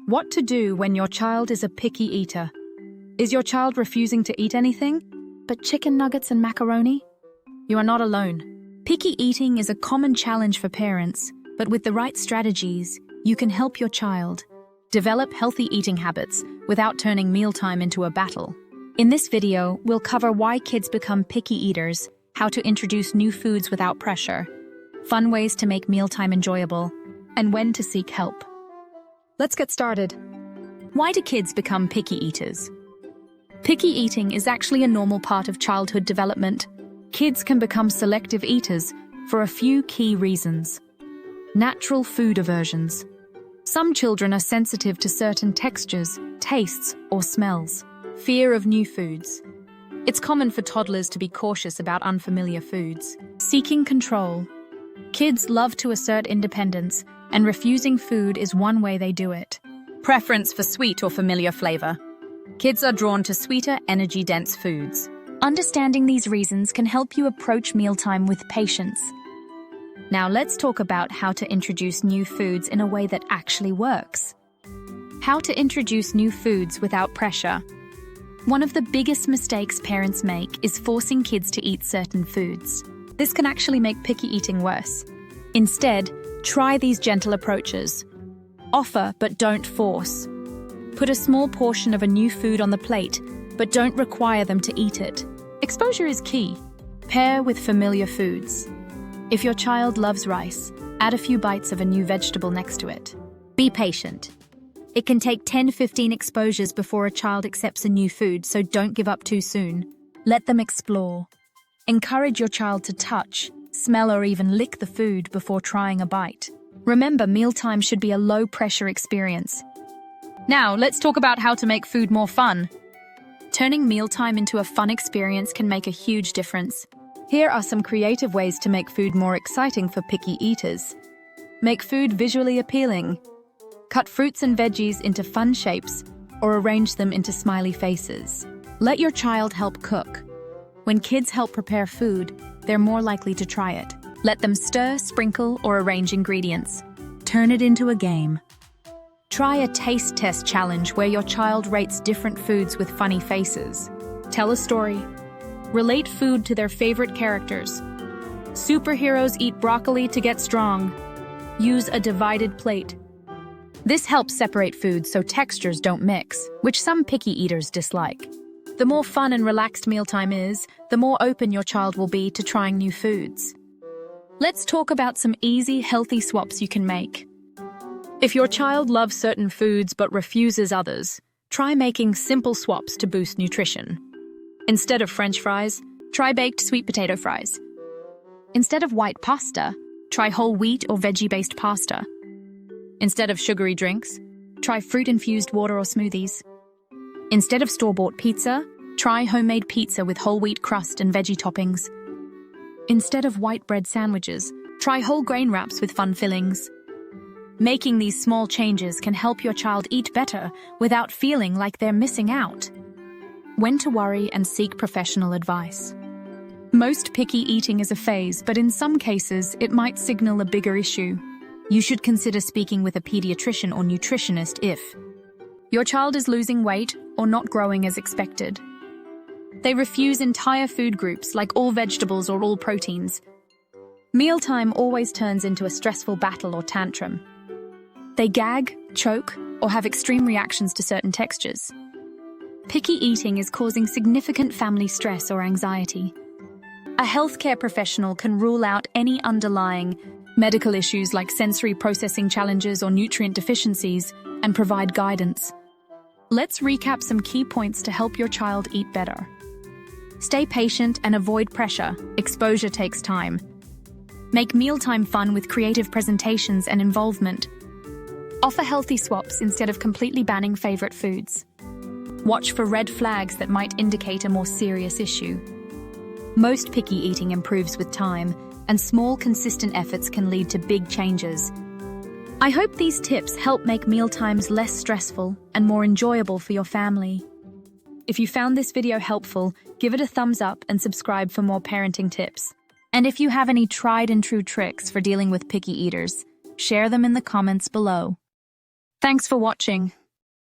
What to do when your child is a picky eater? Is your child refusing to eat anything but chicken nuggets and macaroni? You are not alone. Picky eating is a common challenge for parents, but with the right strategies, you can help your child develop healthy eating habits without turning mealtime into a battle. In this video, we'll cover why kids become picky eaters, how to introduce new foods without pressure, fun ways to make mealtime enjoyable, and when to seek help. Let's get started. Why do kids become picky eaters? Picky eating is actually a normal part of childhood development. Kids can become selective eaters for a few key reasons. Natural food aversions. Some children are sensitive to certain textures, tastes, or smells. Fear of new foods. It's common for toddlers to be cautious about unfamiliar foods. Seeking control. Kids love to assert independence, and refusing food is one way they do it. Preference for sweet or familiar flavor. Kids are drawn to sweeter, energy-dense foods. Understanding these reasons can help you approach mealtime with patience. Now let's talk about how to introduce new foods in a way that actually works. How to introduce new foods without pressure. One of the biggest mistakes parents make is forcing kids to eat certain foods. This can actually make picky eating worse. Instead, try these gentle approaches. Offer but don't force. Put a small portion of a new food on the plate, but don't require them to eat it. Exposure is key. Pair with familiar foods. If your child loves rice, add a few bites of a new vegetable next to it. Be patient. It can take 10-15 exposures before a child accepts a new food, so don't give up too soon. Let them explore. Encourage your child to touch, smell, or even lick the food before trying a bite. Remember, mealtime should be a low-pressure experience. Now, let's talk about how to make food more fun. Turning mealtime into a fun experience can make a huge difference. Here are some creative ways to make food more exciting for picky eaters. Make food visually appealing. Cut fruits and veggies into fun shapes or arrange them into smiley faces. Let your child help cook. When kids help prepare food, they're more likely to try it. Let them stir, sprinkle, or arrange ingredients. Turn it into a game. Try a taste test challenge where your child rates different foods with funny faces. Tell a story. Relate food to their favorite characters. Superheroes eat broccoli to get strong. Use a divided plate. This helps separate foods so textures don't mix, which some picky eaters dislike. The more fun and relaxed mealtime is, the more open your child will be to trying new foods. Let's talk about some easy, healthy swaps you can make. If your child loves certain foods but refuses others, try making simple swaps to boost nutrition. Instead of French fries, try baked sweet potato fries. Instead of white pasta, try whole wheat or veggie-based pasta. Instead of sugary drinks, try fruit-infused water or smoothies. Instead of store-bought pizza, try homemade pizza with whole wheat crust and veggie toppings. Instead of white bread sandwiches, try whole grain wraps with fun fillings. Making these small changes can help your child eat better without feeling like they're missing out. When to worry and seek professional advice. Most picky eating is a phase, but in some cases, it might signal a bigger issue. You should consider speaking with a pediatrician or nutritionist if your child is losing weight or not growing as expected. They refuse entire food groups like all vegetables or all proteins. Mealtime always turns into a stressful battle or tantrum. They gag, choke, or have extreme reactions to certain textures. Picky eating is causing significant family stress or anxiety. A healthcare professional can rule out any underlying medical issues like sensory processing challenges or nutrient deficiencies and provide guidance. Let's recap some key points to help your child eat better. Stay patient and avoid pressure. Exposure takes time. Make mealtime fun with creative presentations and involvement. Offer healthy swaps instead of completely banning favorite foods. Watch for red flags that might indicate a more serious issue. Most picky eating improves with time, and small, consistent efforts can lead to big changes. I hope these tips help make mealtimes less stressful and more enjoyable for your family. If you found this video helpful, give it a thumbs up and subscribe for more parenting tips. And if you have any tried and true tricks for dealing with picky eaters, share them in the comments below. Thanks for watching.